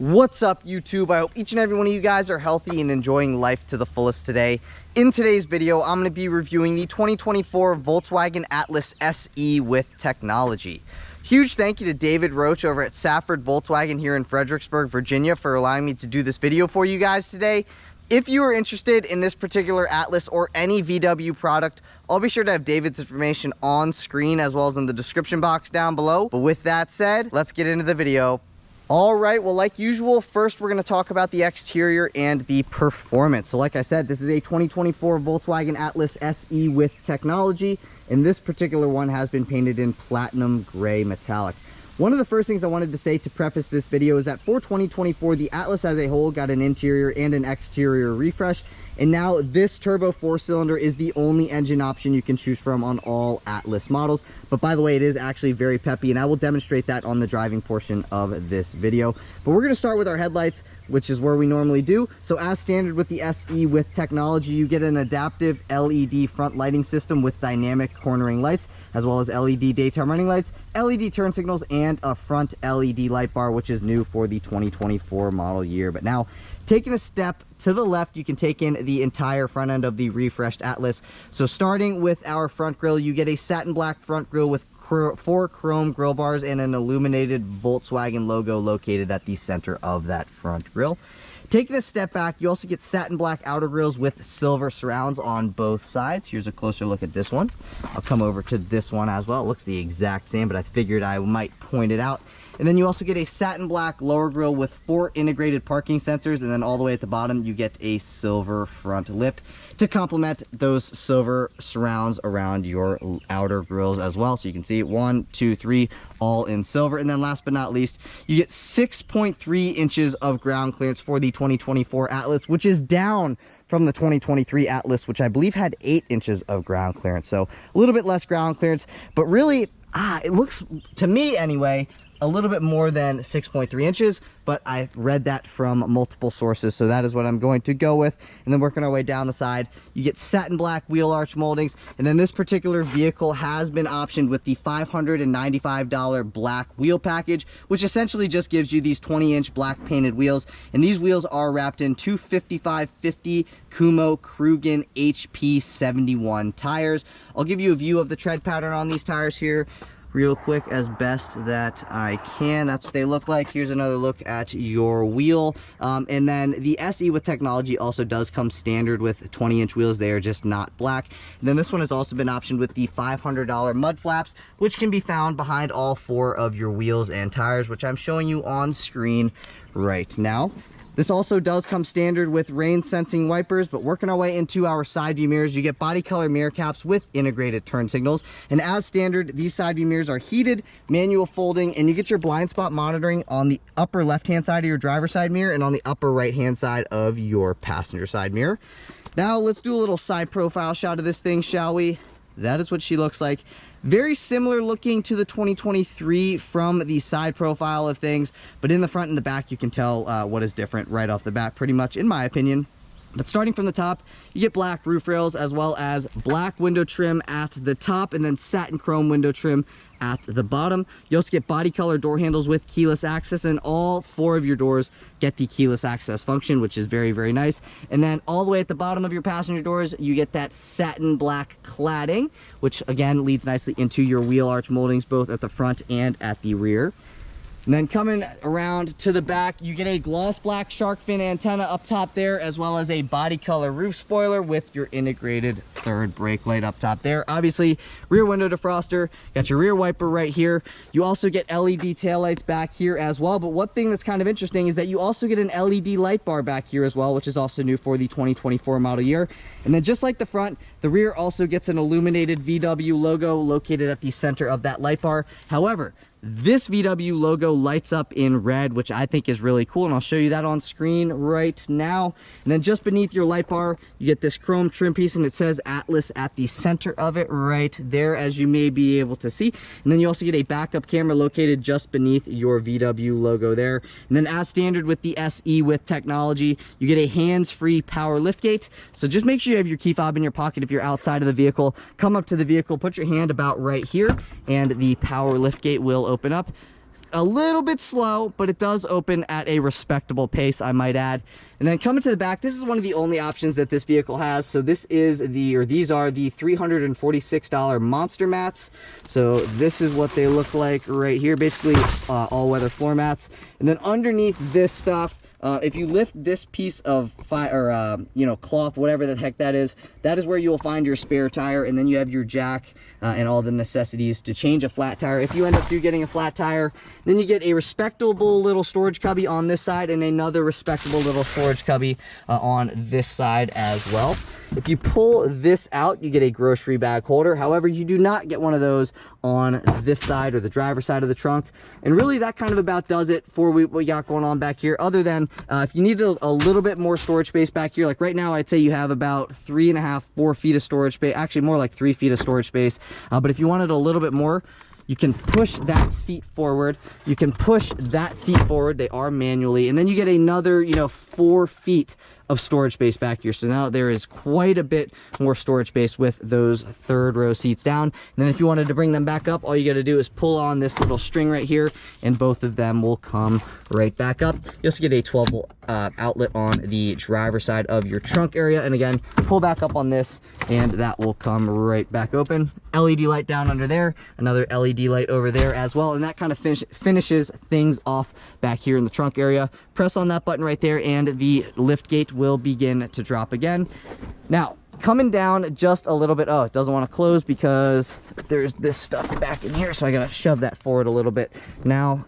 What's up, YouTube? I hope each and every one of you guys are healthy and enjoying life to the fullest today. In today's video, I'm going to be reviewing the 2024 Volkswagen Atlas SE with technology. Huge thank you to David Roach over at Safford Volkswagen here in Fredericksburg, Virginia, for allowing me to do this video for you guys today. If you are interested in this particular Atlas or any VW product, I'll be sure to have David's information on screen as well as in the description box down below. But with that said, let's get into the video. All right, well, like usual, first we're going to talk about the exterior and the performance. So like I said, this is a 2024 Volkswagen Atlas SE with technology, and this particular one has been painted in platinum gray metallic. One of the first things I wanted to say to preface this video is that for 2024, the Atlas as a whole got an interior and an exterior refresh, and now this turbo 4-cylinder is the only engine option you can choose from on all Atlas models. But by the way, it is actually very peppy, and I will demonstrate that on the driving portion of this video. But we're going to start with our headlights, which is where we normally do. So as standard with the SE with technology, you get an adaptive LED front lighting system with dynamic cornering lights, as well as LED daytime running lights, LED turn signals, and a front LED light bar, which is new for the 2024 model year. But now, taking a step to the left, you can take in the entire front end of the refreshed Atlas. So starting with our front grille, you get a satin black front grille with 4 chrome grille bars and an illuminated Volkswagen logo located at the center of that front grille. Taking a step back, you also get satin black outer grills with silver surrounds on both sides. Here's a closer look at this one. I'll come over to this one as well. It looks the exact same, but I figured I might point it out. And then you also get a satin black lower grille with 4 integrated parking sensors, and then all the way at the bottom you get a silver front lip to complement those silver surrounds around your outer grills as well. So you can see 1, 2, 3 all in silver. And then last but not least, you get 6.3 inches of ground clearance for the 2024 Atlas, which is down from the 2023 Atlas, which I believe had 8 inches of ground clearance. So a little bit less ground clearance, but really it looks, to me anyway, a little bit more than 6.3 inches, but I've read that from multiple sources, so that is what I'm going to go with. And then working our way down the side, you get satin black wheel arch moldings, and then this particular vehicle has been optioned with the $595 black wheel package, which essentially just gives you these 20-inch black painted wheels, and these wheels are wrapped in 255/50 Kumho Krugen HP 71 tires. I'll give you a view of the tread pattern on these tires here real quick as best that I can. That's what they look like. Here's another look at your wheel. And then the SE with technology also does come standard with 20-inch wheels. They are just not black. And then this one has also been optioned with the $500 mud flaps, which can be found behind all 4 of your wheels and tires, which I'm showing you on screen right now. This also does come standard with rain sensing wipers, but working our way into our side view mirrors, you get body color mirror caps with integrated turn signals. And as standard, these side view mirrors are heated, manual folding, and you get your blind spot monitoring on the upper left-hand side of your driver's side mirror and on the upper right-hand side of your passenger side mirror. Now let's do a little side profile shot of this thing, shall we? That is what she looks like. Very similar looking to the 2023 from the side profile of things, but in the front and the back you can tell what is different right off the bat, pretty much, in my opinion. But starting from the top, you get black roof rails as well as black window trim at the top, and then satin chrome window trim at the bottom. You also get body color door handles with keyless access, and all 4 of your doors get the keyless access function, which is very, very nice. And then all the way at the bottom of your passenger doors, you get that satin black cladding, which again leads nicely into your wheel arch moldings, both at the front and at the rear. And then coming around to the back, you get a gloss black shark fin antenna up top there, as well as a body color roof spoiler with your integrated third brake light up top there. Obviously, rear window defroster, got your rear wiper right here. You also get LED taillights back here as well. But one thing that's kind of interesting is that you also get an LED light bar back here as well, which is also new for the 2024 model year. And then just like the front, the rear also gets an illuminated VW logo located at the center of that light bar. However, this VW logo lights up in red, which I think is really cool, and I'll show you that on screen right now. And then just beneath your light bar, you get this chrome trim piece, and it says Atlas at the center of it right there, as you may be able to see. And then you also get a backup camera located just beneath your VW logo there. And then as standard with the SE with technology, you get a hands-free power liftgate. So just make sure you have your key fob in your pocket if you're outside of the vehicle. Come up to the vehicle, put your hand about right here, and the power liftgate will open up. a little bit slow, but it does open at a respectable pace, I might add. And then coming to the back, this is one of the only options that this vehicle has. So this is these are the $346 monster mats. So this is what they look like right here, basically all-weather floor mats. And then underneath this stuff, if you lift this piece of cloth, whatever the heck that is where you will find your spare tire, and then you have your jack and all the necessities to change a flat tire. If you end up getting a flat tire, then you get a respectable little storage cubby on this side and another respectable little storage cubby on this side as well. If you pull this out, you get a grocery bag holder. However, you do not get one of those on this side or the driver's side of the trunk. And really that kind of about does it for what we got going on back here, other than if you need a little bit more storage space back here, like right now I'd say you have about 3.5, 4 feet of storage space, actually more like 3 feet of storage space. But if you wanted a little bit more, you can push that seat forward. You can push that seat forward. They are manually. And then you get another, 4 feet of storage space back here. So now there is quite a bit more storage space with those third row seats down. And then if you wanted to bring them back up, all you got to do is pull on this little string right here, and both of them will come right back up. You also get a 12-volt outlet on the driver's side of your trunk area. And again, pull back up on this, and that will come right back open. LED light down under there, another LED light over there as well. And that kind of finishes things off back here in the trunk area. Press on that button right there, and the lift gate will begin to drop again. Now, coming down just a little bit, oh, it doesn't want to close because there's this stuff back in here, so I gotta shove that forward a little bit. Now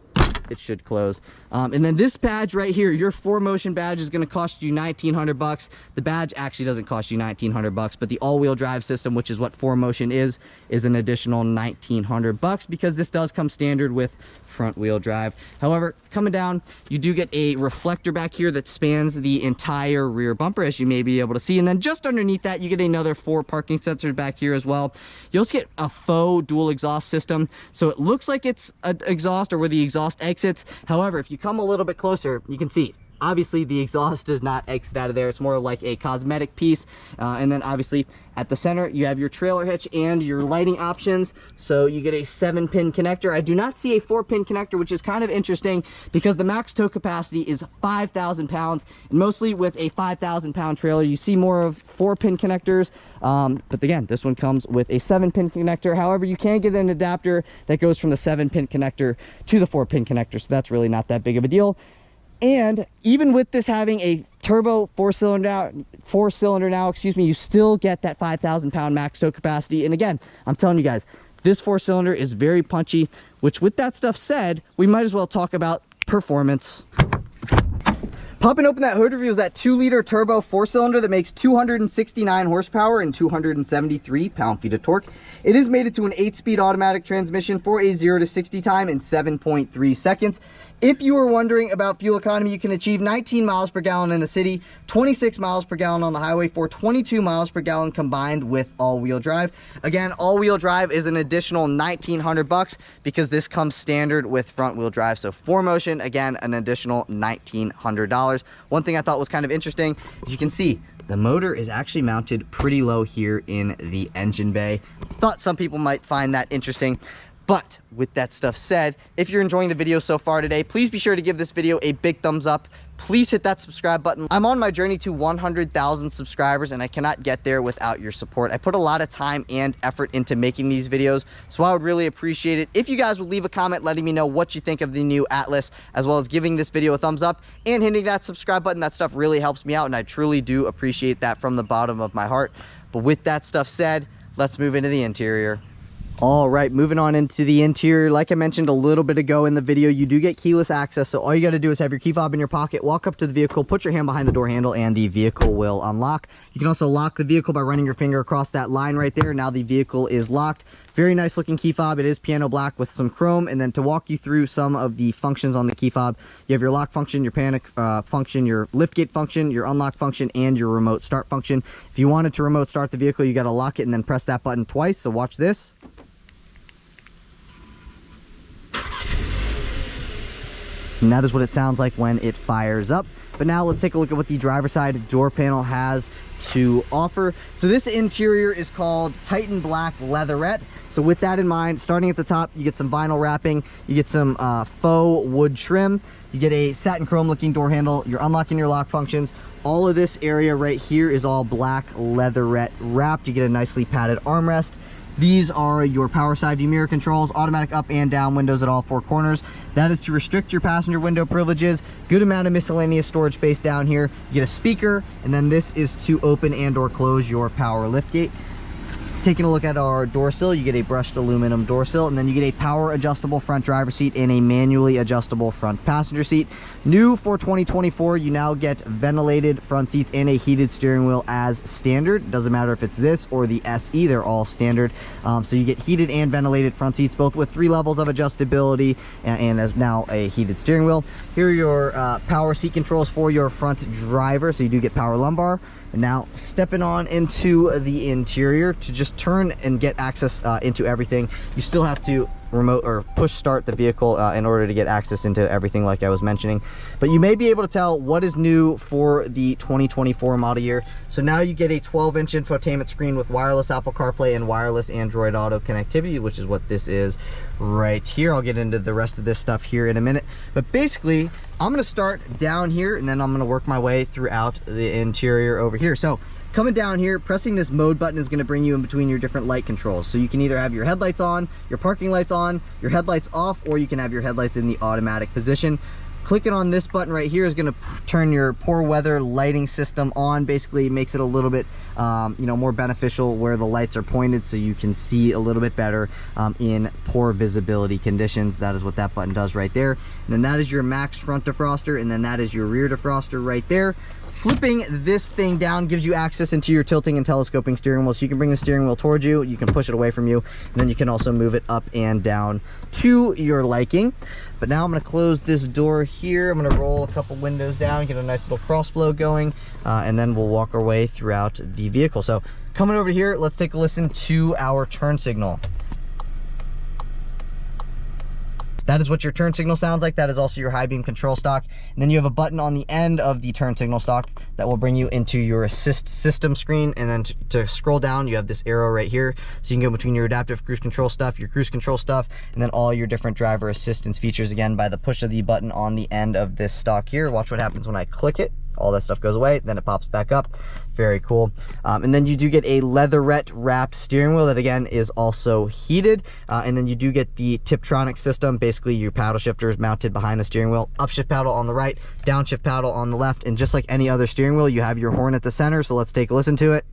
it should close. And then this badge right here, your 4Motion badge, is going to cost you $1,900. The badge actually doesn't cost you $1,900, but the all-wheel drive system, which is what 4Motion is an additional $1,900 because this does come standard with front wheel drive. However, coming down, you do get a reflector back here that spans the entire rear bumper, as you may be able to see. And then just underneath that, you get another 4 parking sensors back here as well. You also get a faux dual exhaust system, so it looks like it's an exhaust or where the exhaust exits. However, if you come a little bit closer, you can see obviously the exhaust does not exit out of there. It's more like a cosmetic piece. And then obviously at the center, you have your trailer hitch and your lighting options. So you get a 7-pin connector. I do not see a 4-pin connector, which is kind of interesting because the max tow capacity is 5,000 pounds. And mostly with a 5,000 pound trailer, you see more of 4-pin connectors. But again, this one comes with a 7-pin connector. However, you can get an adapter that goes from the 7-pin connector to the 4-pin connector. So that's really not that big of a deal. And even with this having a turbo four cylinder now, excuse me, you still get that 5,000 pound max tow capacity. And again, I'm telling you guys, this 4-cylinder is very punchy, which with that stuff said, we might as well talk about performance. Popping open that hood review is that 2-liter turbo 4-cylinder that makes 269 horsepower and 273 pound-feet of torque. It is mated to an 8-speed automatic transmission for a 0 to 60 time in 7.3 seconds. If you are wondering about fuel economy, you can achieve 19 miles per gallon in the city, 26 miles per gallon on the highway for 22 miles per gallon combined with all-wheel drive. Again, all-wheel drive is an additional $1,900 because this comes standard with front-wheel drive. So 4Motion, again, an additional $1,900. One thing I thought was kind of interesting is you can see the motor is actually mounted pretty low here in the engine bay. Thought some people might find that interesting. But with that stuff said, if you're enjoying the video so far today, please be sure to give this video a big thumbs up. Please hit that subscribe button. I'm on my journey to 100,000 subscribers, and I cannot get there without your support. I put a lot of time and effort into making these videos, so I would really appreciate it if you guys would leave a comment letting me know what you think of the new Atlas, as well as giving this video a thumbs up and hitting that subscribe button. That stuff really helps me out, and I truly do appreciate that from the bottom of my heart. But with that stuff said, let's move into the interior. All right, moving on into the interior. Like I mentioned a little bit ago in the video, you do get keyless access. So all you got to do is have your key fob in your pocket, walk up to the vehicle, put your hand behind the door handle, and the vehicle will unlock. You can also lock the vehicle by running your finger across that line right there. Now the vehicle is locked. Very nice looking key fob. It is piano black with some chrome. And then to walk you through some of the functions on the key fob, you have your lock function, your panic function, your liftgate function, your unlock function, and your remote start function. If you wanted to remote start the vehicle, you got to lock it and then press that button twice. So watch this. And that is what it sounds like when it fires up. But now let's take a look at what the driver's side door panel has to offer. So this interior is called Titan Black Leatherette. So with that in mind, starting at the top, you get some vinyl wrapping, you get some faux wood trim, you get a satin chrome looking door handle, your unlock and your lock functions. All of this area right here is all black leatherette wrapped. You get a nicely padded armrest. These are your power side view mirror controls, automatic up and down windows at all four corners. That is to restrict your passenger window privileges. Good amount of miscellaneous storage space down here. You get a speaker, and then this is to open and or close your power liftgate. Taking a look at our door sill, you get a brushed aluminum door sill, and then you get a power adjustable front driver's seat and a manually adjustable front passenger seat. New for 2024, you now get ventilated front seats and a heated steering wheel as standard. Doesn't matter if it's this or the SE, they're all standard. So you get heated and ventilated front seats, both with 3 levels of adjustability and as now a heated steering wheel. Here are your power seat controls for your front driver, so you do get power lumbar. And now stepping on into the interior to just turn and get access into everything. You still have to remote or push start the vehicle in order to get access into everything like I was mentioning. But you may be able to tell what is new for the 2024 model year. So now you get a 12-inch infotainment screen with wireless Apple CarPlay and wireless Android Auto connectivity, which is what this is right here. I'll get into the rest of this stuff here in a minute. But basically, I'm gonna start down here and then I'm gonna work my way throughout the interior over here. So coming down here, pressing this mode button is going to bring you in between your different light controls. So you can either have your headlights on, your parking lights on, your headlights off, or you can have your headlights in the automatic position. Clicking on this button right here is going to turn your poor weather lighting system on. Basically, it makes it a little bit more beneficial where the lights are pointed, so you can see a little bit better in poor visibility conditions. That is what that button does right there. And then that is your max front defroster, and then that is your rear defroster right there. Flipping this thing down gives you access into your tilting and telescoping steering wheel, so you can bring the steering wheel towards you, you can push it away from you, and then you can also move it up and down to your liking. But now I'm going to close this door here. I'm going to roll a couple windows down, get a nice little cross flow going, and then we'll walk our way throughout the vehicle. So coming over here, let's take a listen to our turn signal. That is what your turn signal sounds like. That is also your high beam control stock. And then you have a button on the end of the turn signal stock that will bring you into your assist system screen. And then to scroll down, you have this arrow right here. So you can go between your adaptive cruise control stuff, your cruise control stuff, and then all your different driver assistance features, again, by the push of the button on the end of this stock here. Watch what happens when I click it. All that stuff goes away, then it pops back up. Very cool. And then you do get a leatherette wrapped steering wheel that again is also heated. And then you do get the Tiptronic system. Basically your paddle shifter is mounted behind the steering wheel. Upshift paddle on the right, downshift paddle on the left. And just like any other steering wheel, you have your horn at the center. So let's take a listen to it.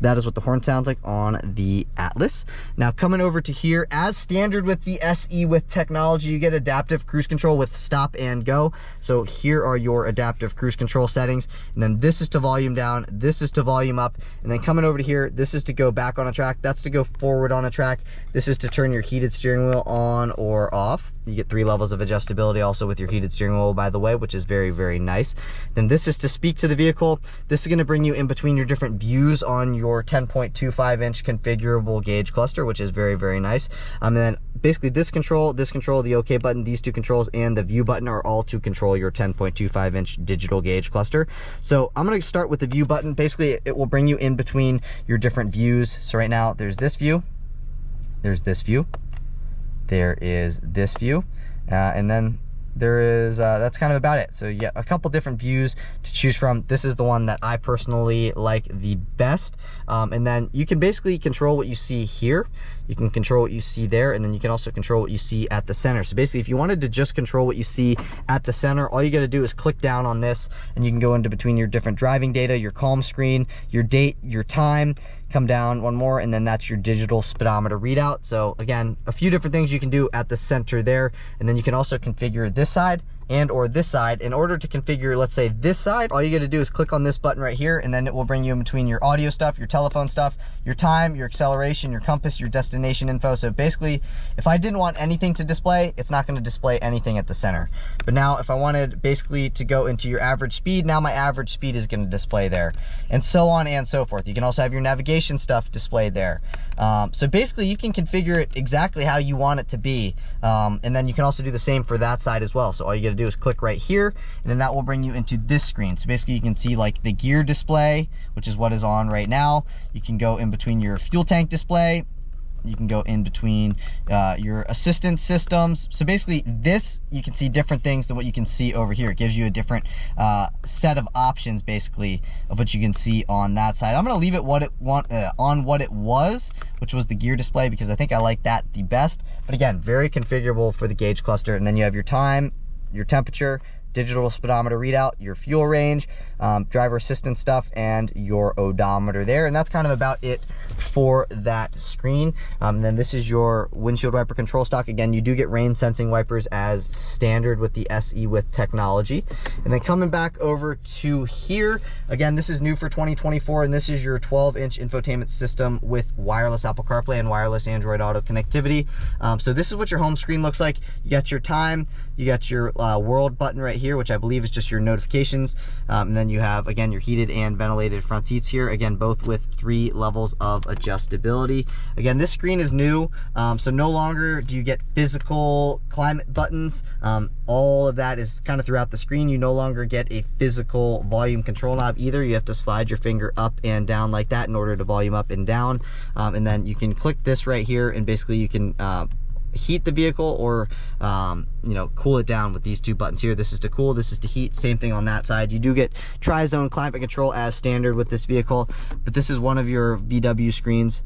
That is what the horn sounds like on the Atlas. Now coming over to here, as standard with the SE with technology, you get adaptive cruise control with stop and go. So here are your adaptive cruise control settings. And then this is to volume down, this is to volume up. And then coming over to here, this is to go back on a track, that's to go forward on a track. This is to turn your heated steering wheel on or off. You get 3 levels of adjustability also with your heated steering wheel, by the way, which is very, very nice. Then this is to speak to the vehicle. This is going to bring you in between your different views on your 10.25-inch configurable gauge cluster, which is very, very nice. And then basically this control, the OK button, these two controls, and the view button are all to control your 10.25-inch digital gauge cluster. So I'm going to start with the view button. Basically, it will bring you in between your different views. So right now, there's this view, there's this view, there is this view, and then there is that's kind of about it. So yeah, a couple different views to choose from. This is the one that I personally like the best. And then you can basically control what you see here, you can control what you see there, and then you can also control what you see at the center. So basically, if you wanted to just control what you see at the center, all you got to do is click down on this and you can go into between your different driving data, your calm screen, your date, your time. Come down one more, and then that's your digital speedometer readout. So again, a few different things you can do at the center there. And then you can also configure this side and or this side. In order to configure, let's say this side, all you gotta do is click on this button right here, and then it will bring you in between your audio stuff, your telephone stuff, your time, your acceleration, your compass, your destination info. So basically, if I didn't want anything to display, it's not gonna display anything at the center. But now if I wanted basically to go into your average speed, now my average speed is gonna display there, and so on and so forth. You can also have your navigation stuff displayed there. So basically you can configure it exactly how you want it to be. And then you can also do the same for that side as well. So all you gotta do is click right here, and then that will bring you into this screen. So basically you can see like the gear display, which is what is on right now. You can go in between your fuel tank display. You can go in between your assistance systems. So basically this, you can see different things than what you can see over here. It gives you a different set of options basically of what you can see on that side. I'm gonna leave it on what it was, which was the gear display, because I think I like that the best. But again, very configurable for the gauge cluster. And then you have your time, your temperature, digital speedometer readout, your fuel range, driver assistance stuff, and your odometer there. And that's kind of about it for that screen. And then this is your windshield wiper control stock. Again, you do get rain sensing wipers as standard with the SE with technology. And then coming back over to here, again, this is new for 2024, and this is your 12-inch infotainment system with wireless Apple CarPlay and wireless Android Auto connectivity. So this is what your home screen looks like. You got your time, you got your world button right here, which I believe is just your notifications. And then you have, again, your heated and ventilated front seats here. Again, both with 3 levels of adjustability. Again, this screen is new, so no longer do you get physical climate buttons. All of that is kind of throughout the screen. You no longer get a physical volume control knob either. You have to slide your finger up and down like that in order to volume up and down. And then you can click this right here, and basically you can heat the vehicle or you know, cool it down with these 2 buttons here. This is to cool, this is to heat. Same thing on that side. You do get tri-zone climate control as standard with this vehicle, but this is one of your VW screens.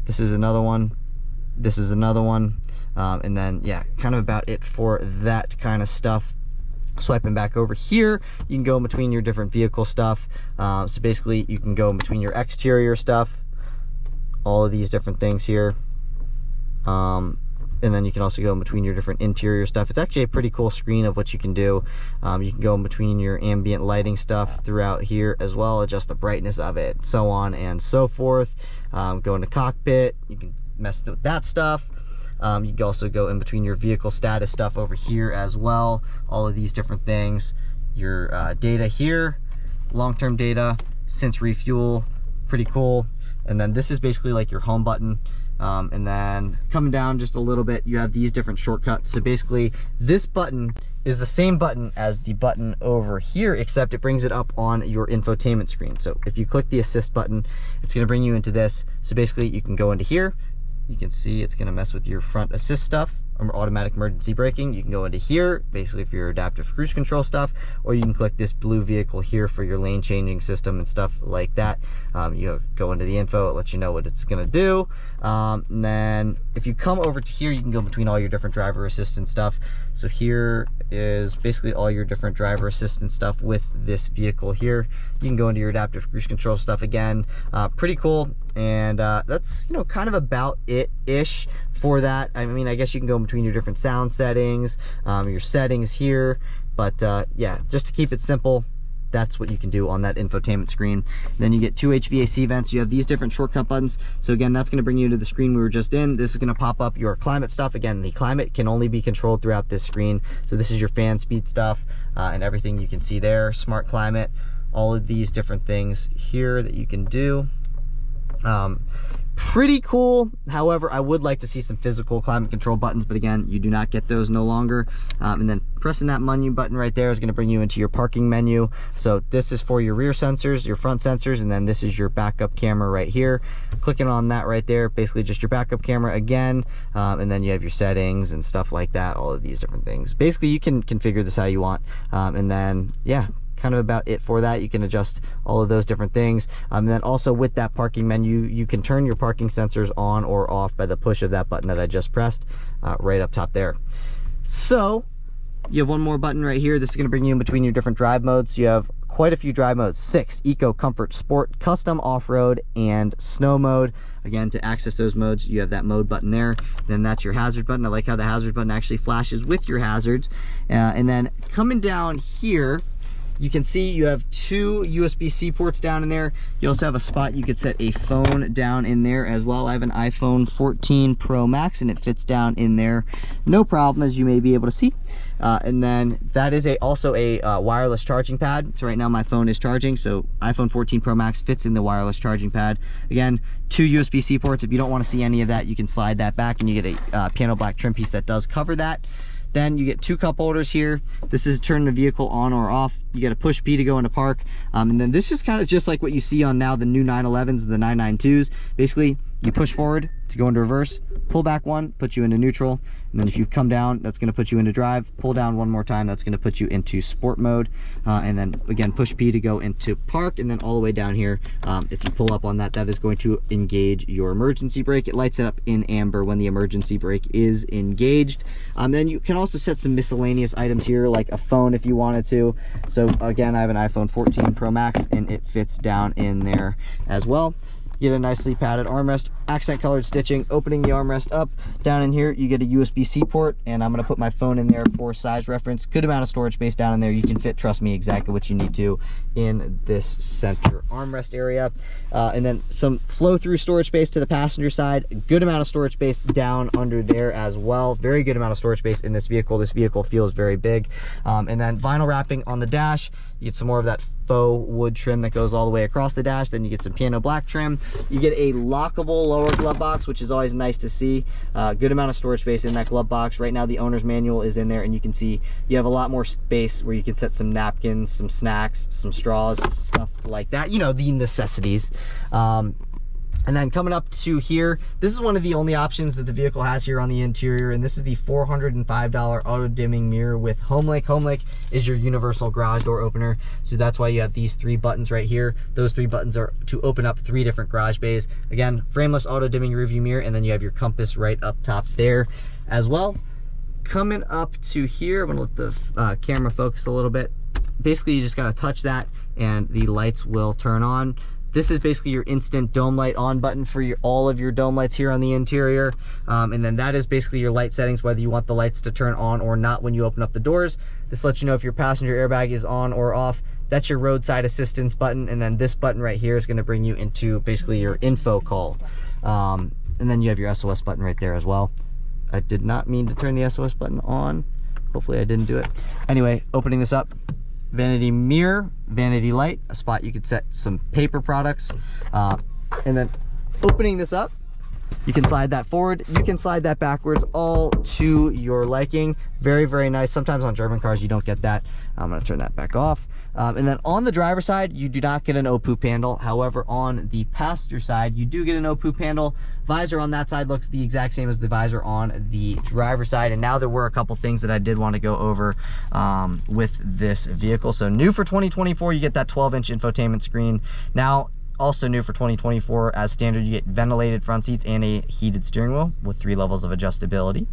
This is another one. This is another one. And then yeah, kind of about it for that kind of stuff. Swiping back over here, you can go in between your different vehicle stuff. So basically you can go in between your exterior stuff, all of these different things here. And then you can also go in between your different interior stuff. It's actually a pretty cool screen of what you can do. You can go in between your ambient lighting stuff throughout here as well, adjust the brightness of it, so on and so forth. Go into cockpit, you can mess with that stuff. You can also go in between your vehicle status stuff over here as well. All of these different things. Your data here, long-term data, since refuel, pretty cool. And then this is basically like your home button. And then coming down just a little bit, you have these different shortcuts. So basically this button is the same button as the button over here, except it brings it up on your infotainment screen. So if you click the assist button, it's going to bring you into this. So basically you can go into here. You can see it's going to mess with your front assist stuff, or automatic emergency braking. You can go into here, basically for your adaptive cruise control stuff, or you can click this blue vehicle here for your lane changing system and stuff like that. You go into the info, it lets you know what it's going to do. And then if you come over to here, you can go between all your different driver assistance stuff. So here is basically all your different driver assistance stuff with this vehicle here. You can go into your adaptive cruise control stuff again. Pretty cool. And that's, you know, kind of about it-ish for that. I mean, I guess you can go in between your different sound settings, your settings here, but yeah, just to keep it simple, that's what you can do on that infotainment screen. Then you get 2 HVAC vents. You have these different shortcut buttons. So again, that's going to bring you to the screen we were just in. This is going to pop up your climate stuff. Again, the climate can only be controlled throughout this screen. So this is your fan speed stuff and everything you can see there. Smart climate, all of these different things here that you can do. Pretty cool. However, I would like to see some physical climate control buttons, but again, you do not get those no longer. And then pressing that menu button right there is going to bring you into your parking menu. So this is for your rear sensors, your front sensors, and then this is your backup camera right here. Clicking on that right there, basically just your backup camera again, and then you have your settings and stuff like that, all of these different things. Basically, you can configure this how you want, and then yeah, kind of about it for that. You can adjust all of those different things. And then also with that parking menu, you can turn your parking sensors on or off by the push of that button that I just pressed right up top there. So you have one more button right here. This is going to bring you in between your different drive modes. You have quite a few drive modes: 6, Eco, Comfort, Sport, Custom, Off-Road, and Snow mode. Again, to access those modes, you have that mode button there. Then that's your hazard button. I like how the hazard button actually flashes with your hazards. And then coming down here, you can see you have 2 USB-C ports down in there. You also have a spot you could set a phone down in there as well. I have an iPhone 14 Pro Max and it fits down in there no problem, as you may be able to see. And then that is also a wireless charging pad. So right now my phone is charging, so iPhone 14 Pro Max fits in the wireless charging pad. Again, 2 USB-C ports. If you don't want to see any of that, you can slide that back and you get a piano black trim piece that does cover that. Then you get 2 cup holders here. This is turn the vehicle on or off. You get a push P to go into park. And then this is kind of just like what you see on now the new 911s and the 992s. Basically, you push forward to go into reverse, pull back 1, put you into neutral. And then if you come down, that's going to put you into drive. Pull down 1 more time, that's going to put you into sport mode. And then again, push P to go into park. And then all the way down here, if you pull up on that, that is going to engage your emergency brake. It lights it up in amber when the emergency brake is engaged. Then you can also set some miscellaneous items here, like a phone if you wanted to. So again, I have an iPhone 14 Pro Max and it fits down in there as well. You get a nicely padded armrest, accent colored stitching. Opening the armrest up, down in here you get a USB-C port, and I'm going to put my phone in there for size reference. Good amount of storage space down in there. You can fit, trust me, exactly what you need to in this center armrest area. And then some flow through storage space to the passenger side. Good amount of storage space down under there as well. Very good amount of storage space in this vehicle. This vehicle feels very big. And then vinyl wrapping on the dash. You get some more of that faux wood trim that goes all the way across the dash. Then you get some piano black trim. You get a lockable lower glove box, which is always nice to see. Good amount of storage space in that glove box. Right now the owner's manual is in there, and you can see you have a lot more space where you can set some napkins, some snacks, some straws, stuff like that. You know, the necessities. And then coming up to here, this is one of the only options that the vehicle has here on the interior, and this is the $405 auto dimming mirror with HomeLink. HomeLink is your universal garage door opener, so that's why you have these 3 buttons right here. Those 3 buttons are to open up 3 different garage bays. Again, frameless auto dimming rearview mirror, and then you have your compass right up top there as well. Coming up to here, I'm gonna let the camera focus a little bit. Basically, you just gotta touch that and the lights will turn on. This is basically your instant dome light on button for all of your dome lights here on the interior. And then that is basically your light settings, whether you want the lights to turn on or not when you open up the doors. This lets you know if your passenger airbag is on or off. That's your roadside assistance button. And then this button right here is going to bring you into basically your info call. And then you have your SOS button right there as well. I did not mean to turn the SOS button on. Hopefully I didn't do it. Anyway, opening this up. Vanity mirror, vanity light, a spot you could set some paper products. And then opening this up, you can slide that forward, you can slide that backwards, all to your liking. Very, very nice. Sometimes on German cars you don't get that. I'm gonna turn that back off. And then on the driver's side, you do not get an O-Poop handle. However, on the passenger side, you do get an O-Poop handle. Visor on that side looks the exact same as the visor on the driver's side. And now there were a couple things that I did want to go over with this vehicle. So new for 2024, you get that 12-inch infotainment screen. Now, also new for 2024, as standard, you get ventilated front seats and a heated steering wheel with 3 levels of adjustability.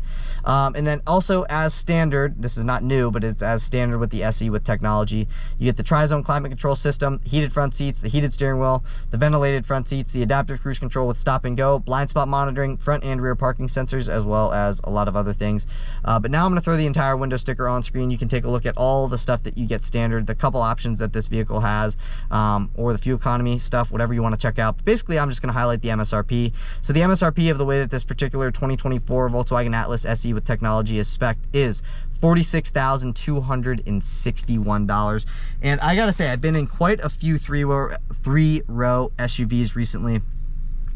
And then also as standard, this is not new, but it's as standard with the SE with technology, you get the tri-zone climate control system, heated front seats, the heated steering wheel, the ventilated front seats, the adaptive cruise control with stop and go, blind spot monitoring, front and rear parking sensors, as well as a lot of other things. But now I'm going to throw the entire window sticker on screen. You can take a look at all the stuff that you get standard, the couple options that this vehicle has, or the fuel economy stuff, whatever you want to check out. But basically, I'm just going to highlight the MSRP. So the MSRP of the way that this particular 2024 Volkswagen Atlas SE with technology is spec'd is $46,261. And I gotta say, I've been in quite a few three-row SUVs recently,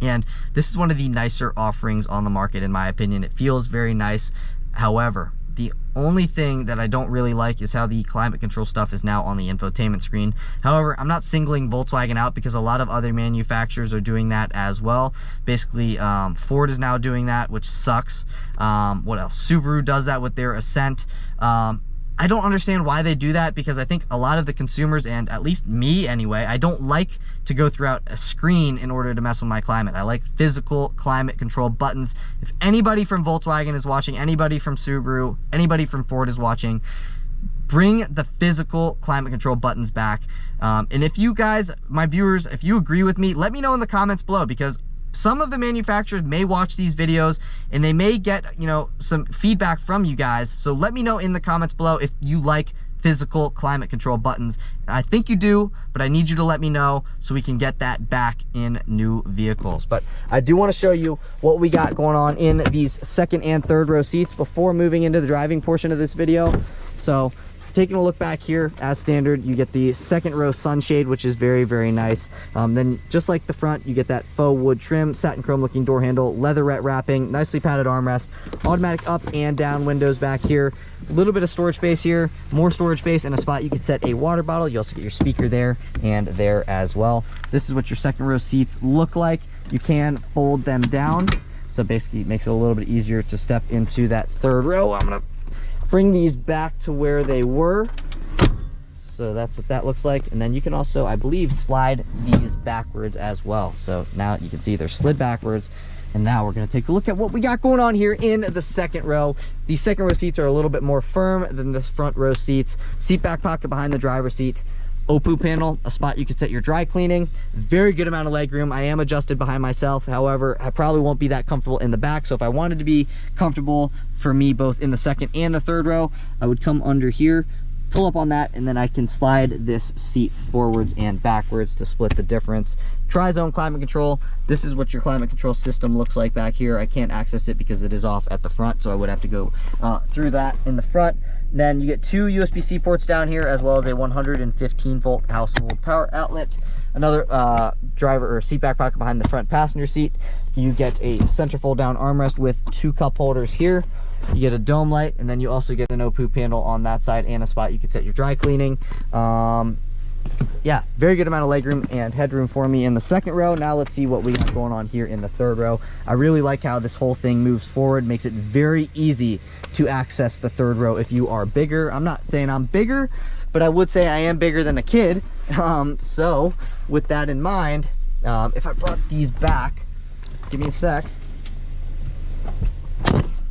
and this is one of the nicer offerings on the market in my opinion. It feels very nice. However, the only thing that I don't really like is how the climate control stuff is now on the infotainment screen. However, I'm not singling Volkswagen out because a lot of other manufacturers are doing that as well. Basically, Ford is now doing that, which sucks. What else? Subaru does that with their Ascent. I don't understand why they do that, because I think a lot of the consumers, and at least me anyway, I don't like to go throughout a screen in order to mess with my climate. I like physical climate control buttons. If anybody from Volkswagen is watching, anybody from Subaru, anybody from Ford is watching, bring the physical climate control buttons back. And if you guys, my viewers, if you agree with me, let me know in the comments below, because some of the manufacturers may watch these videos and they may get, you know, some feedback from you guys. So let me know in the comments below if you like physical climate control buttons. I think you do, but I need you to let me know so we can get that back in new vehicles. But I do want to show you what we got going on in these second and third row seats before moving into the driving portion of this video. So taking a look back here, as standard, you get the second row sunshade, which is very, very nice. Then just like the front, you get that faux wood trim, satin chrome looking door handle, leatherette wrapping, nicely padded armrest, automatic up and down windows back here, a little bit of storage space here, more storage space, and a spot you could set a water bottle. You also get your speaker there and there as well. This is what your second row seats look like. You can fold them down, so basically it makes it a little bit easier to step into that third row. I'm gonna bring these back to where they were. So that's what that looks like. And then you can also, I believe, slide these backwards as well. So now you can see they're slid backwards. And now we're gonna take a look at what we got going on here in the second row. These second row seats are a little bit more firm than the front row seats. Seat back pocket behind the driver's seat. OPU panel, a spot you could set your dry cleaning. Very good amount of leg room. I am adjusted behind myself. However, I probably won't be that comfortable in the back. So if I wanted to be comfortable for me both in the second and the third row, I would come under here, pull up on that, and then I can slide this seat forwards and backwards to split the difference. Tri-zone climate control. This is what your climate control system looks like back here. I can't access it because it is off at the front, so I would have to go through that in the front. Then you get two USB-C ports down here, as well as a 115 volt household power outlet. Another driver or seat back pocket behind the front passenger seat. You get a center fold down armrest with two cup holders here. You get a dome light, and then you also get an OPU panel on that side and a spot you could set your dry cleaning. Yeah, very good amount of legroom and headroom for me in the second row. Now let's see what we got going on here in the third row. I really like how this whole thing moves forward, makes it very easy to access the third row if you are bigger. I'm not saying I'm bigger, but I would say I am bigger than a kid. So with that in mind, if I brought these back, give me a sec.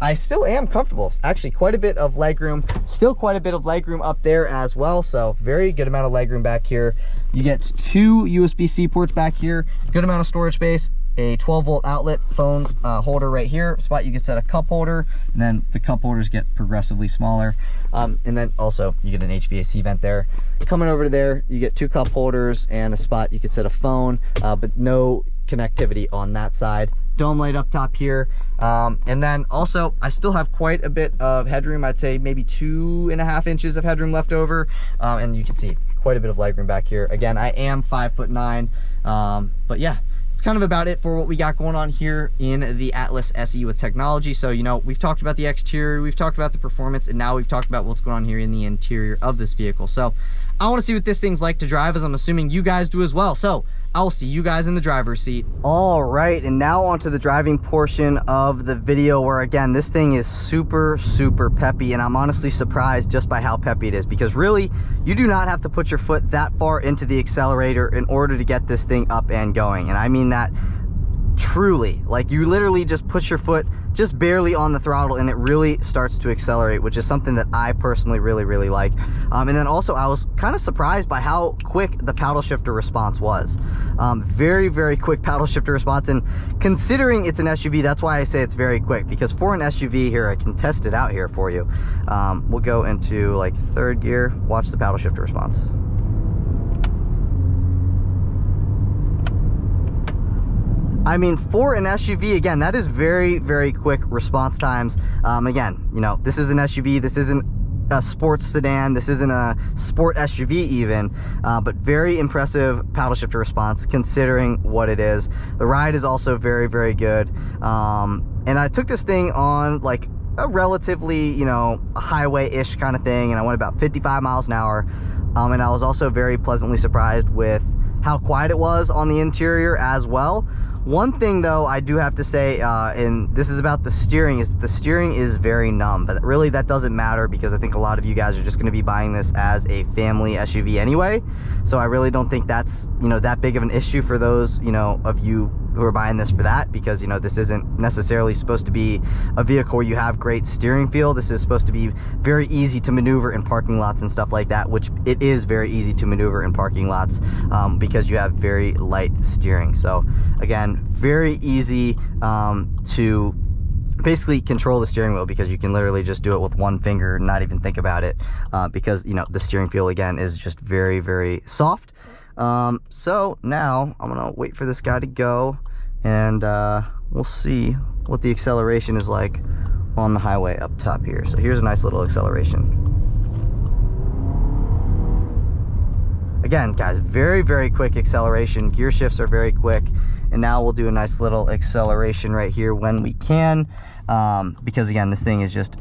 I still am comfortable. Actually, quite a bit of legroom. Still quite a bit of legroom up there as well. So very good amount of legroom back here. You get two USB-C ports back here. Good amount of storage space. A 12 volt outlet phone holder right here. Spot you can set a cup holder. And then the cup holders get progressively smaller. And then also you get an HVAC vent there. Coming over to there, you get two cup holders and a spot you could set a phone, but no connectivity on that side. Dome light up top here. And then also I still have quite a bit of headroom. I'd say maybe 2.5 inches of headroom left over. And you can see quite a bit of legroom back here. Again, I am 5'9", but yeah, it's kind of about it for what we got going on here in the Atlas SE with technology. So, you know, we've talked about the exterior, we've talked about the performance, and now we've talked about what's going on here in the interior of this vehicle. So I want to see what this thing's like to drive, as I'm assuming you guys do as well. So I'll see you guys in the driver's seat. All right, and now onto the driving portion of the video, where again, this thing is super, super peppy, and I'm honestly surprised just by how peppy it is, because really, you do not have to put your foot that far into the accelerator in order to get this thing up and going. And I mean that truly. Like, you literally just push your foot just barely on the throttle and it really starts to accelerate, which is something that I personally really, really like. And then also I was kind of surprised by how quick the paddle shifter response was. Very, very quick paddle shifter response, and considering it's an SUV, that's why I say it's very quick, because for an SUV here, I can test it out here for you. We'll go into like third gear, watch the paddle shifter response. I mean, for an SUV, again, that is very, very quick response times. Again, you know, this is an SUV, this isn't a sports sedan, this isn't a sport SUV even, but very impressive paddle shifter response considering what it is. The ride is also very, very good. And I took this thing on like a relatively, you know, a highway-ish kind of thing, and I went about 55 miles an hour. And I was also very pleasantly surprised with how quiet it was on the interior as well. One thing though I do have to say, and this is about the steering, is the steering is very numb, but really that doesn't matter because I think a lot of you guys are just going to be buying this as a family SUV anyway. So I really don't think that's, you know, that big of an issue for those, you know, of you who are buying this for that, because, you know, this isn't necessarily supposed to be a vehicle where you have great steering feel. This is supposed to be very easy to maneuver in parking lots and stuff like that, which it is very easy to maneuver in parking lots because you have very light steering. So again, very easy to basically control the steering wheel, because you can literally just do it with one finger and not even think about it, because, you know, the steering feel again is just very, very soft. So now I'm gonna wait for this guy to go, and we'll see what the acceleration is like on the highway up top here. So here's a nice little acceleration. Again, guys, very, very quick acceleration. Gear shifts are very quick. And now we'll do a nice little acceleration right here when we can, because again, this thing is just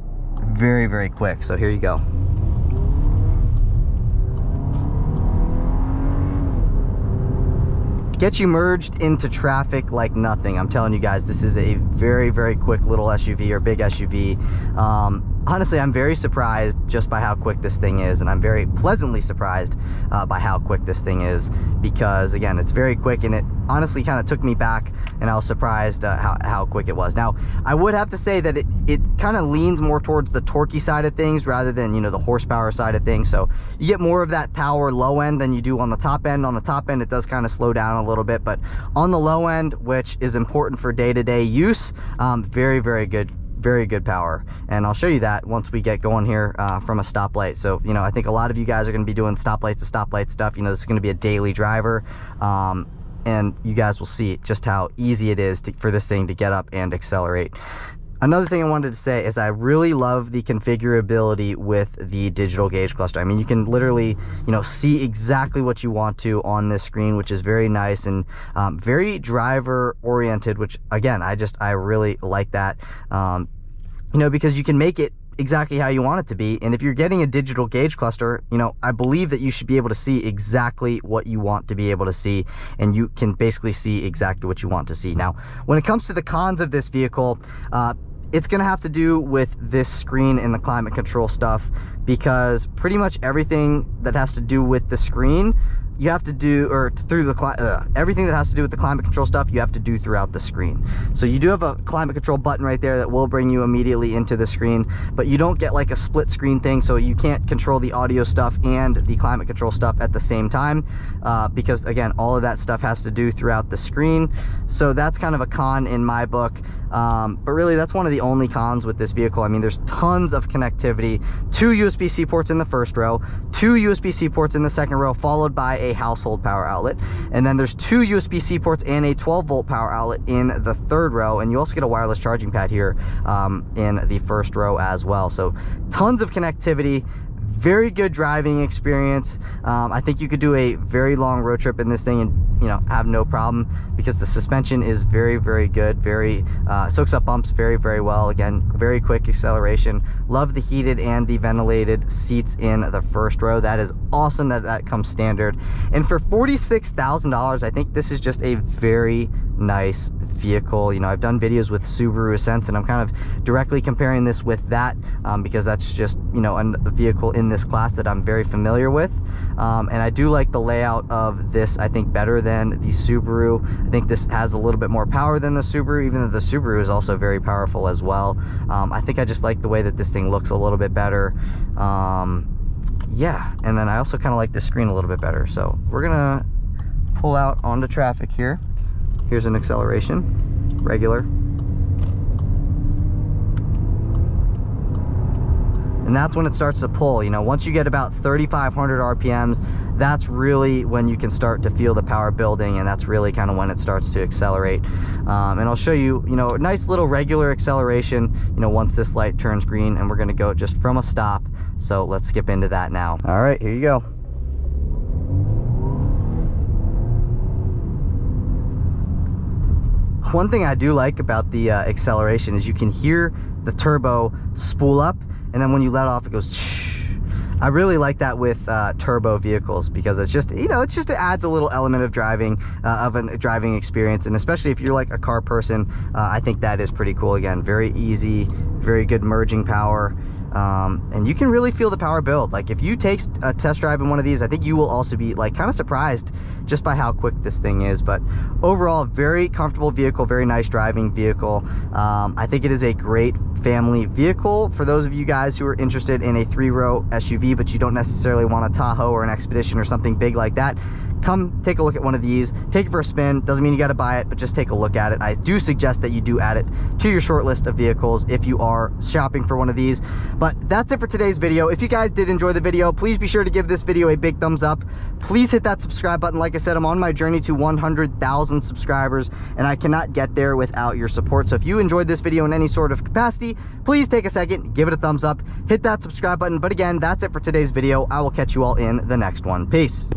very, very quick. So here you go. Get you merged into traffic like nothing. I'm telling you guys, this is a very, very quick little SUV or big SUV. Honestly, I'm very surprised just by how quick this thing is, and I'm very pleasantly surprised by how quick this thing is, because again, it's very quick, and it honestly kind of took me back, and I was surprised how quick it was. Now, I would have to say that it kind of leans more towards the torquey side of things rather than, you know, the horsepower side of things. So you get more of that power low end than you do on the top end. On the top end, it does kind of slow down a little bit, but on the low end, which is important for day-to-day use, very, very good. Very good power, and I'll show you that once we get going here from a stoplight. So, you know, I think a lot of you guys are going to be doing stoplight to stoplight stuff. You know, this is going to be a daily driver, and you guys will see just how easy it is for this thing to get up and accelerate. Another thing I wanted to say is I really love the configurability with the digital gauge cluster. I mean, you can literally, you know, see exactly what you want to on this screen, which is very nice and very driver oriented, which again, I really like that, you know, because you can make it exactly how you want it to be. And if you're getting a digital gauge cluster, you know, I believe that you should be able to see exactly what you want to be able to see, and you can basically see exactly what you want to see. Now, when it comes to the cons of this vehicle, it's going to have to do with this screen and the climate control stuff, because pretty much everything that has to do with the screen you have to do, or through the everything that has to do with the climate control stuff you have to do throughout the screen. So you do have a climate control button right there that will bring you immediately into the screen, but you don't get like a split screen thing, so you can't control the audio stuff and the climate control stuff at the same time, because again, all of that stuff has to do throughout the screen. So that's kind of a con in my book, but really that's one of the only cons with this vehicle. I mean, there's tons of connectivity. 2 USB-C ports in the first row, 2 USB-C ports in the second row, followed by a household power outlet, and then there's 2 USB-C ports and a 12-volt power outlet in the third row, and you also get a wireless charging pad here in the first row as well. So tons of connectivity, very good driving experience. I think you could do a very long road trip in this thing and, you know, have no problem, because the suspension is very, very good, very soaks up bumps very, very well. Again, very quick acceleration. Love the heated and the ventilated seats in the first row. That is awesome that that comes standard. And for $46,000, I think this is just a very nice vehicle. You know, I've done videos with Subaru Ascents, and I'm kind of directly comparing this with that, because that's just, you know, a vehicle in this class that I'm very familiar with, and I do like the layout of this, I think, better than the Subaru. I think this has a little bit more power than the Subaru, even though the Subaru is also very powerful as well. I think I just like the way that this thing looks a little bit better. Yeah, and then I also kind of like the screen a little bit better. So we're gonna pull out onto traffic here. Here's an acceleration, regular. And that's when it starts to pull. You know, once you get about 3,500 RPMs, that's really when you can start to feel the power building, and that's really kind of when it starts to accelerate. And I'll show you, you know, a nice little regular acceleration, you know, once this light turns green, and we're gonna go just from a stop. So let's skip into that now. All right, here you go. One thing I do like about the acceleration is you can hear the turbo spool up, and then when you let off, it goes shh. I really like that with turbo vehicles, because it's just, you know, it adds a little element of driving, of a driving experience. And especially if you're like a car person, I think that is pretty cool. Again, very easy, very good merging power. And you can really feel the power build. Like if you take a test drive in one of these, I think you will also be like kind of surprised just by how quick this thing is. But overall, very comfortable vehicle, very nice driving vehicle. I think it is a great family vehicle for those of you guys who are interested in a 3-row SUV, but you don't necessarily want a Tahoe or an Expedition or something big like that. Come take a look at one of these, take it for a spin. Doesn't mean you got to buy it, but just take a look at it. I do suggest that you do add it to your short list of vehicles if you are shopping for one of these. But that's it for today's video. If you guys did enjoy the video, please be sure to give this video a big thumbs up. Please hit that subscribe button. Like I said, I'm on my journey to 100,000 subscribers, and I cannot get there without your support. So if you enjoyed this video in any sort of capacity, please take a second, give it a thumbs up, hit that subscribe button. But again, that's it for today's video. I will catch you all in the next one. Peace.